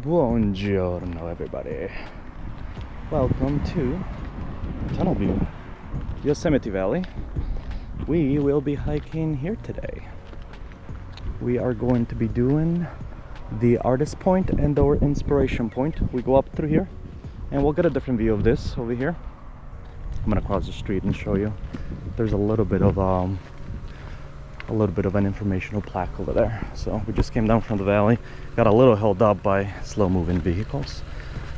Buongiorno everybody. Welcome to Tunnel View, Yosemite Valley. We will be hiking here today. We are going to be doing the artist point and our inspiration point. We go up through here and we'll get a different view of this over here. I'm gonna cross the street and show you. There's a little bit of an informational plaque over there. So we just came down from the valley, got a little held up by slow-moving vehicles,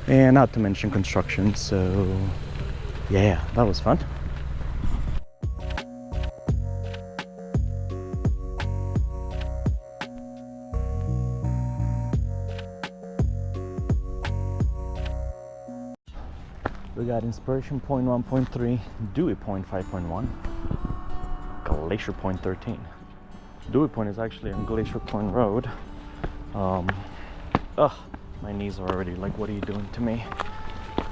and not to mention construction. So yeah, that was fun. We got Inspiration Point 1.3, Dewey Point 5.1, Glacier Point 13. Dewey Point is actually on Glacier Point Road. My knees are already like, what are you doing to me?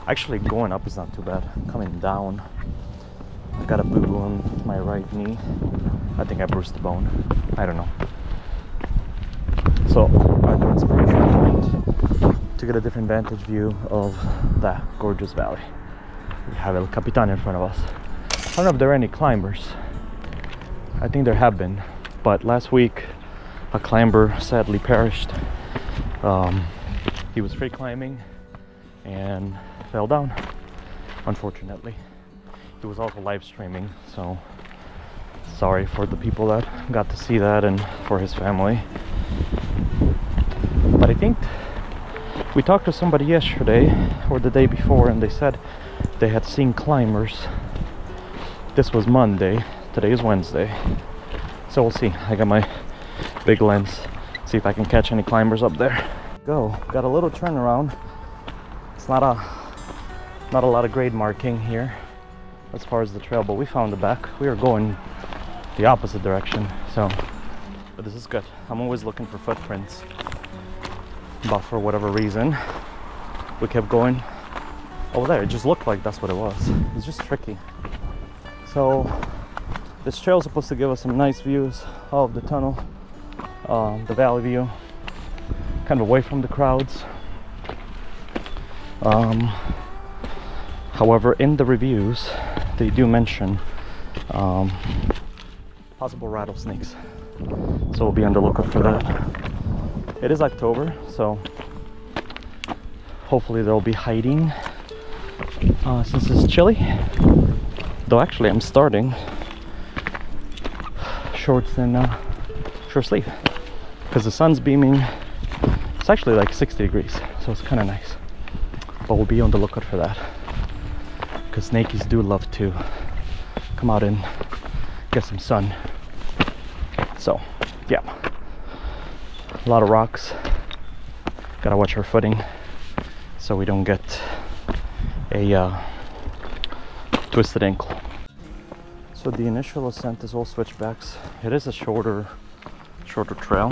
Actually, going up is not too bad. Coming down, I got a boo-boo on my right knee. I think I bruised the bone. I don't know. So, at the Inspiration Point to get a different vantage view of that gorgeous valley. We have El Capitan in front of us. I don't know if there are any climbers. I think there have been, but last week a climber sadly perished. He was free climbing and fell down, unfortunately. He was also live streaming, so sorry for the people that got to see that and for his family. But I think we talked to somebody yesterday or the day before, and they said they had seen climbers. This was Monday, today is Wednesday, so we'll see. I got my big lens, see if I can catch any climbers up there. Got a little turnaround. It's not a lot of grade marking here as far as the trail, but we found the back. We are going the opposite direction, so but this is good. I'm always looking for footprints, but for whatever reason we kept going over there. It just looked like that's what it was. It's just tricky. So this trail is supposed to give us some nice views of the tunnel, the valley view, kind of away from the crowds. However, in the reviews they do mention possible rattlesnakes, so we'll be on the lookout for that. It is October, so hopefully they'll be hiding since it's chilly. Though actually I'm starting shorts and short sleeve because the sun's beaming. It's actually like 60 degrees, so it's kind of nice. But we'll be on the lookout for that because snakies do love to come out and get some sun. So yeah, a lot of rocks. Gotta watch our footing so we don't get a twisted ankle. So the initial ascent is all switchbacks. It is a shorter trail.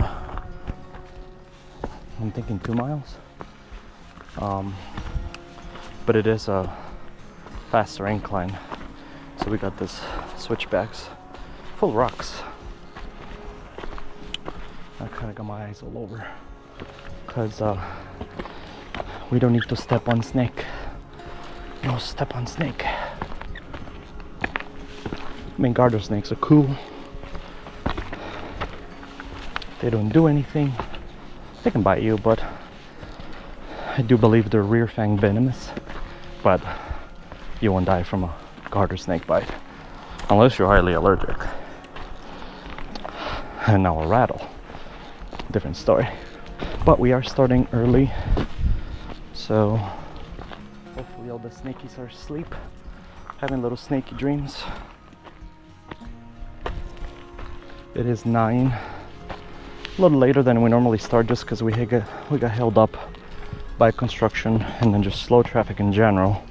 I'm thinking 2 miles. But it is a faster incline. So we got this switchbacks full of rocks. I kind of got my eyes all over because we don't need to step on snake. No step on snake. I mean, garter snakes are cool. They don't do anything. They can bite you, but I do believe they're rear fang venomous. But you won't die from a garter snake bite unless you're highly allergic. And now a rattle, different story. But we are starting early, so hopefully all the snakies are asleep, having little snaky dreams. It is 9, a little later than we normally start just because we got held up by construction and then just slow traffic in general.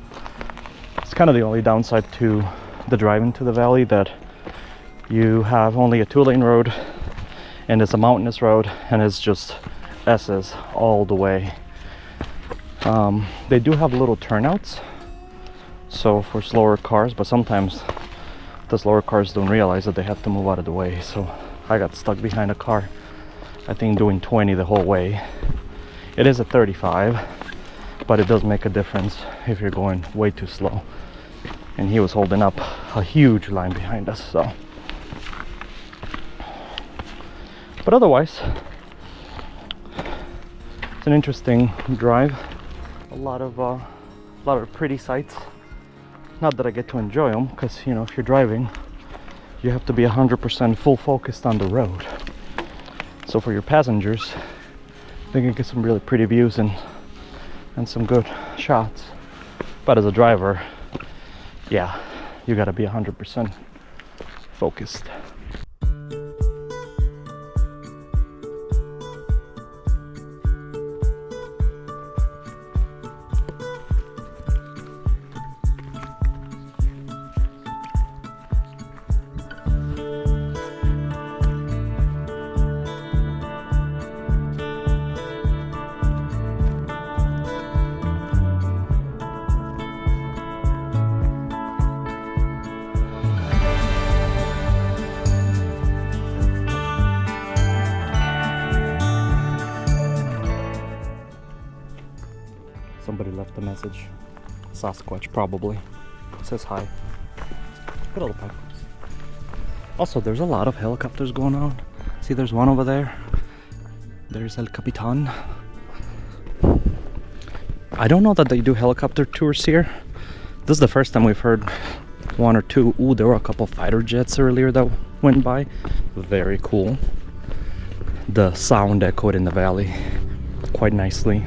It's kind of the only downside to the drive into the valley, that you have only a 2-lane road and it's a mountainous road and it's just S's all the way. They do have little turnouts, so for slower cars, but sometimes the slower cars don't realize that they have to move out of the way. So I got stuck behind a car, I think doing 20 the whole way, It is a 35, but it does make a difference if you're going way too slow. And he was holding up a huge line behind us, so. But otherwise, it's an interesting drive. A lot of pretty sights. Not that I get to enjoy them, because you know, if you're driving, you have to be 100% full focused on the road. So for your passengers, they can get some really pretty views and some good shots. But as a driver, yeah, you gotta be 100% focused. Somebody left a message. Sasquatch, probably. It says hi. Good old pipers. Also, there's a lot of helicopters going on. See, there's one over there. There's El Capitan. I don't know that they do helicopter tours here. This is the first time we've heard one or two. Ooh, there were a couple fighter jets earlier that went by. Very cool. The sound echoed in the valley quite nicely.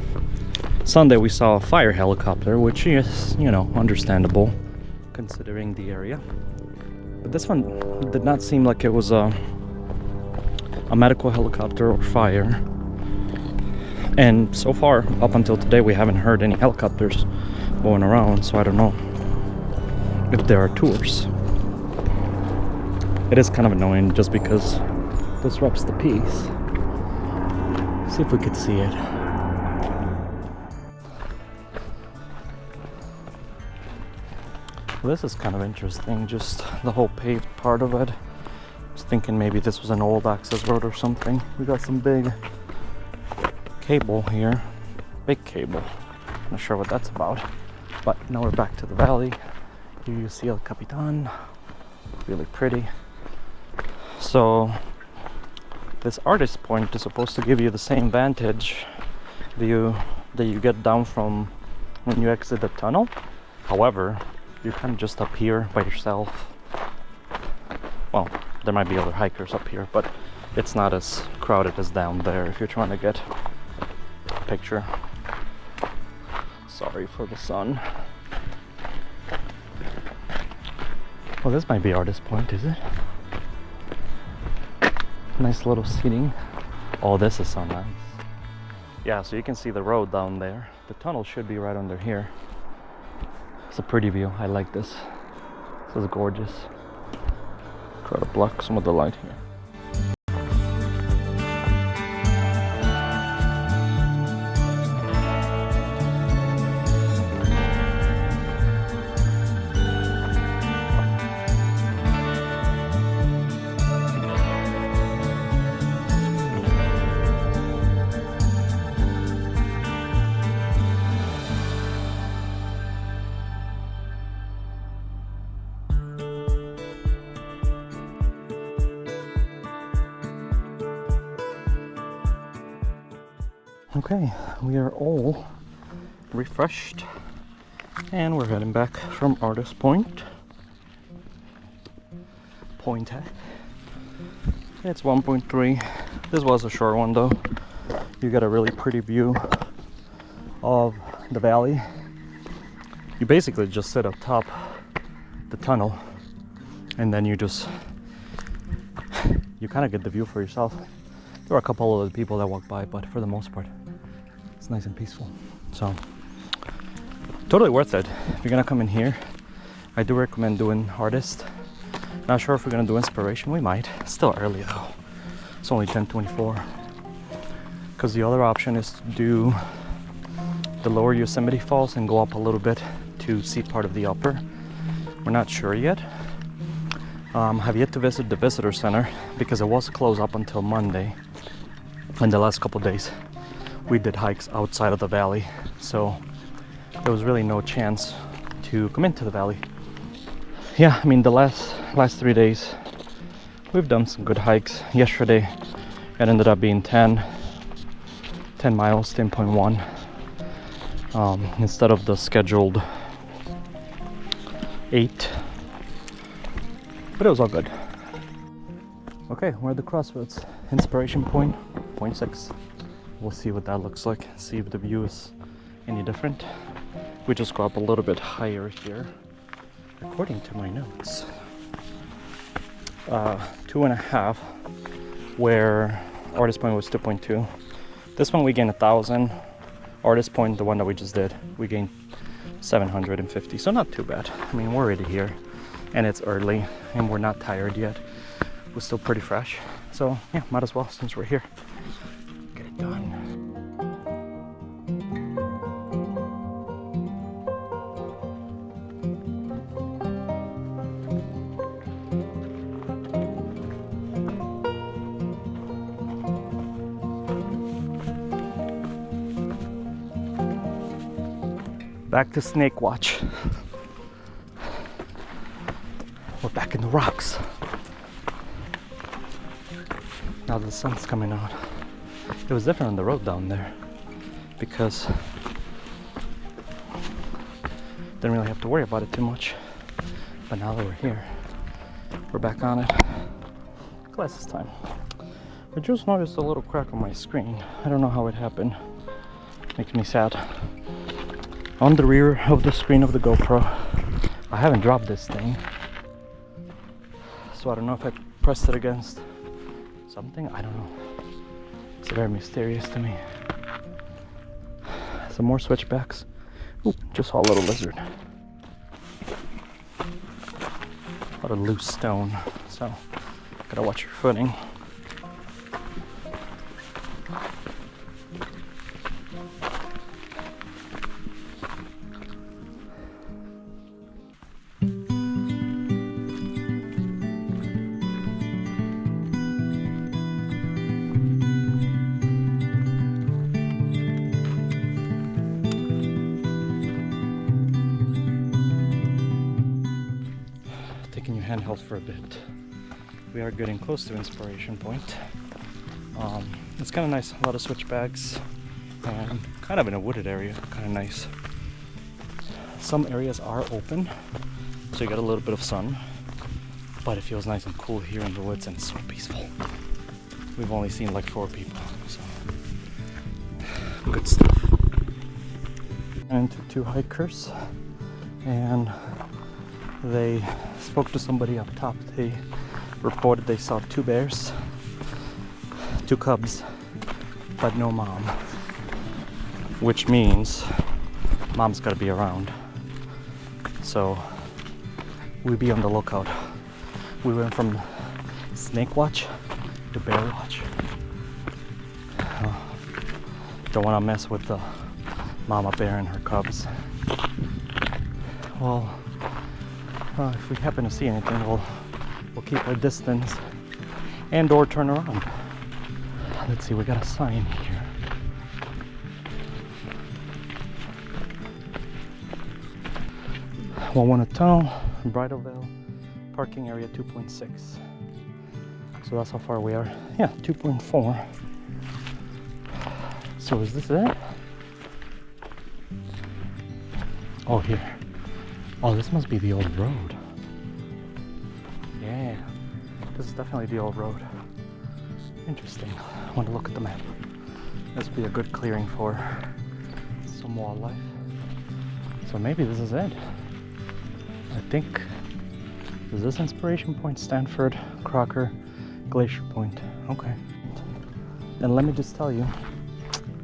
Sunday we saw a fire helicopter, which is, you know, understandable considering the area. But this one did not seem like it was a medical helicopter or fire. And so far, up until today, we haven't heard any helicopters going around, so I don't know if there are tours. It is kind of annoying just because it disrupts the peace. See if we could see it. Well, this is kind of interesting, just the whole paved part of it. I was thinking maybe this was an old access road or something. We got some big cable here. Big cable. Not sure what that's about. But now we're back to the valley. Here you see El Capitan. Really pretty. So this artist point is supposed to give you the same vantage view that you get down from when you exit the tunnel. However, you're kind of just up here by yourself. Well, there might be other hikers up here, but it's not as crowded as down there if you're trying to get a picture. Sorry for the sun. Well, this might be Artist Point, is it? Nice little seating. Oh, this is so nice. Yeah, so you can see the road down there. The tunnel should be right under here. It's a pretty view. I like this. This is gorgeous. Try to block some of the light here. Okay, we are all refreshed and we're heading back from Artist Point. It's 1.3. This was a short one though. You get a really pretty view of the valley. You basically just sit up top the tunnel and then you kind of get the view for yourself. There were a couple of other people that walked by, but for the most part it's nice and peaceful. So totally worth it. If you're gonna come in here, I do recommend doing Artist. Not sure if we're gonna do Inspiration. We might. It's still early though. It's only 10:24. Because the other option is to do the lower Yosemite Falls and go up a little bit to see part of the upper. We're not sure yet. Have yet to visit the visitor center because it was closed up until Monday in the last couple days. we did hikes outside of the valley, so there was really no chance to come into the valley. Yeah, I mean, the last 3 days we've done some good hikes. Yesterday it ended up being 10 miles, 10.1, instead of the scheduled 8, but it was all good. Okay, we're at the crossroads. Inspiration point, 0.6. We'll see what that looks like, see if the view is any different. We just go up a little bit higher here, according to my notes. 2.5, where artist point was 2.2. This one we gained 1,000. Artist point, the one that we just did, we gained 750, so not too bad. I mean, we're already here, and it's early, and we're not tired yet. We're still pretty fresh, so yeah, might as well, since we're here, get it done. Back to Snake Watch. We're back in the rocks. Now the sun's coming out. It was different on the road down there because didn't really have to worry about it too much. But now that we're here, we're back on it. Glasses time. I just noticed a little crack on my screen. I don't know how it happened. Makes me sad. On the rear of the screen of the GoPro. I haven't dropped this thing, so I don't know if I pressed it against something. I don't know. It's very mysterious to me. Some more switchbacks. Ooh, just saw a little lizard. A lot of loose stone, so gotta watch your footing. Taking your handheld for a bit. We are getting close to Inspiration Point. It's kind of nice, a lot of switchbacks, and kind of in a wooded area, kind of nice. Some areas are open, so you get a little bit of sun, but it feels nice and cool here in the woods, and it's so peaceful. We've only seen like 4 people, so good stuff. And 2 hikers, and they spoke to somebody up top. They reported they saw 2 bears, 2 cubs, but no mom, which means mom's gotta be around. So we'll be on the lookout. We went from Snake Watch to Bear Watch. Don't want to mess with the mama bear and her cubs. Well, if we happen to see anything, we'll keep our distance and or turn around. Let's see, we got a sign here. Wawona Tunnel, Bridal Veil, parking area 2.6. So that's how far we are. Yeah, 2.4. So is this it? Oh, here. Oh, this must be the old road. Yeah, this is definitely the old road. Interesting. I want to look at the map. This would be a good clearing for some wildlife. So maybe this is it. I think. Is this Inspiration Point, Stanford, Crocker, Glacier Point? Okay. And let me just tell you,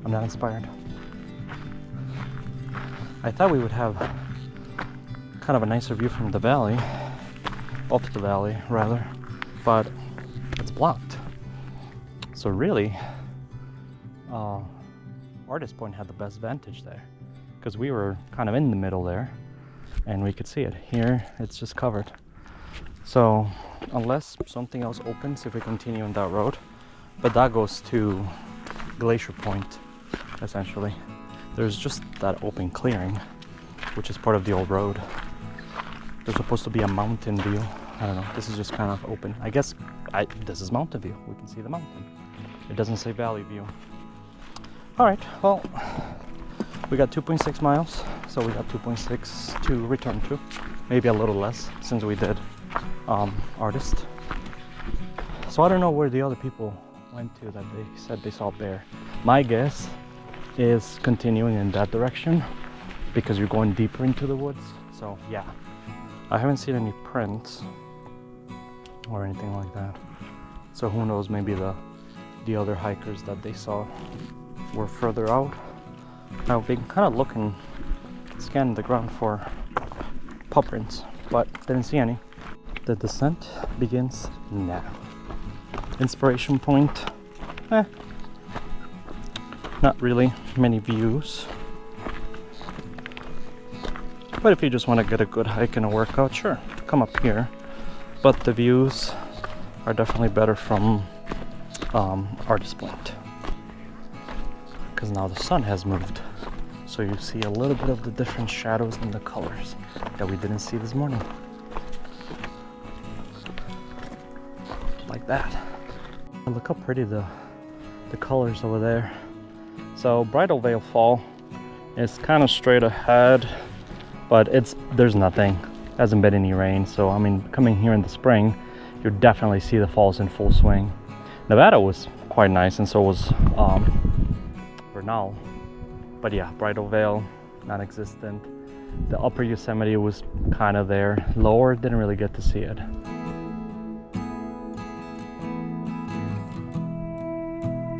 I'm not inspired. I thought we would have kind of a nicer view from the valley, off the valley rather, but it's blocked. So really, Artist Point had the best vantage there, because we were kind of in the middle there, and we could see it. Here, it's just covered. So unless something else opens, if we continue on that road, but that goes to Glacier Point, essentially. There's just that open clearing, which is part of the old road. There's supposed to be a mountain view. I don't know, this is just kind of open. I guess this is mountain view. We can see the mountain. It doesn't say valley view. All right, well, we got 2.6 miles, so we got 2.6 to return to. Maybe a little less since we did Artist. So I don't know where the other people went to that they said they saw bear. My guess is continuing in that direction because you're going deeper into the woods. So yeah, I haven't seen any prints or anything like that. So who knows, maybe the other hikers that they saw were further out. I've been kind of looking, scanning the ground for paw prints, but didn't see any. The descent begins now. Inspiration point, not really many views. But if you just want to get a good hike and a workout, sure, come up here. But the views are definitely better from Artist Point, because now the sun has moved. So you see a little bit of the different shadows and the colors that we didn't see this morning. Like that. Look how pretty the colors over there. So Bridal Veil Fall is kind of straight ahead, but there's nothing. Hasn't been any rain, so I mean, coming here in the spring, you definitely see the falls in full swing. Nevada was quite nice, and so was Bernal. But yeah, Bridal Veil, non-existent. The upper Yosemite was kind of there. Lower, didn't really get to see it.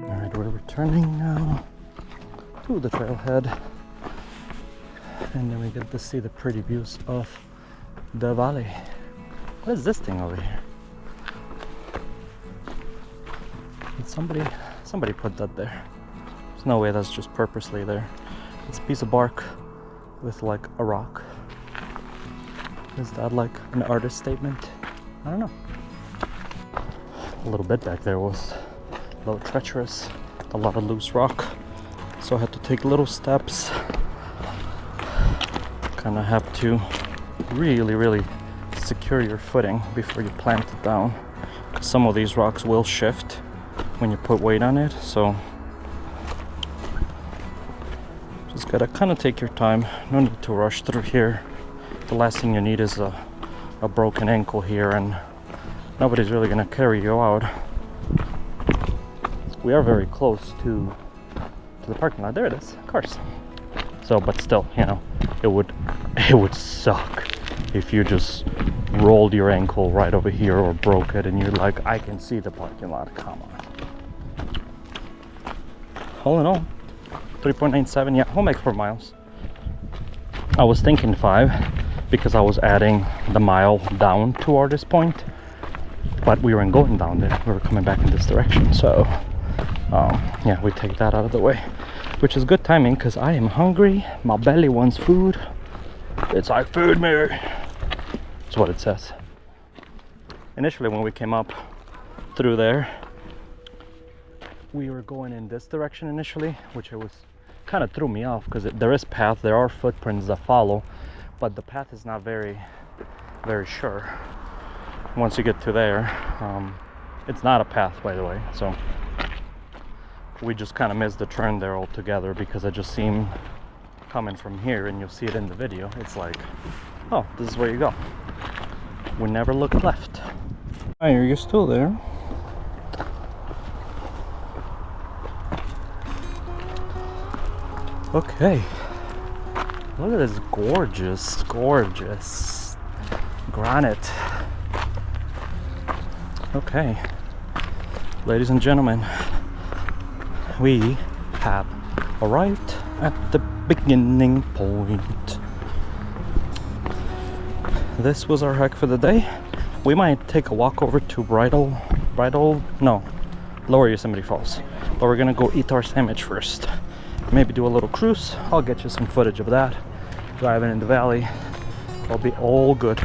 Alright, we're returning now to the trailhead. And then we get to see the pretty views of the valley. What is this thing over here? Did somebody put that there. There's no way that's just purposely there. It's a piece of bark with like a rock. Is that like an artist statement? I don't know. A little bit back there was a little treacherous, a lot of loose rock. So I had to take little steps. Kind of have to really secure your footing before you plant it down. Some of these rocks will shift when you put weight on it, so just gotta kind of take your time. No need to rush through here. The last thing you need is a broken ankle here, and nobody's really gonna carry you out. We are very close to the parking lot. There it is, cars. So, but still, you know, it would suck if you just rolled your ankle right over here or broke it and you're like, I can see the parking lot. Come on. All in all, 3.97. Yeah, we'll make 4 miles. I was thinking 5 because I was adding the mile down to Artist Point, but we weren't going down there. We were coming back in this direction. So, yeah, we take that out of the way, which is good timing because I am hungry. My belly wants food. It's like, food me. That's what it says. Initially, when we came up through there, we were going in this direction initially, which it was kind of threw me off because there is path, there are footprints that follow, but the path is not very sure. Once you get to there, it's not a path, by the way, so we just kind of missed the turn there altogether because it just seemed coming from here, and you'll see it in the video. It's like, oh, this is where you go. We never looked left. Hi, are you still there? Okay, look at this gorgeous granite. Okay, ladies and gentlemen, we have arrived at the beginning point. This was our hike for the day. We might take a walk over to Lower Yosemite Falls, but we're gonna go eat our sandwich first. Maybe do a little cruise. I'll get you some footage of that. Driving in the valley. It'll be all good.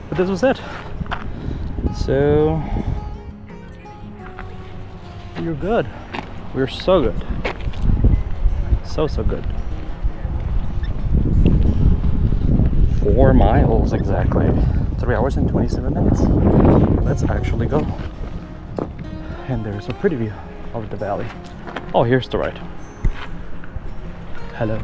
But this was it. So you're good. We're so good. So good. 4 miles exactly. 3 hours and 27 minutes. Let's actually go. And there's a pretty view of the valley. Oh, here's the ride. Hello.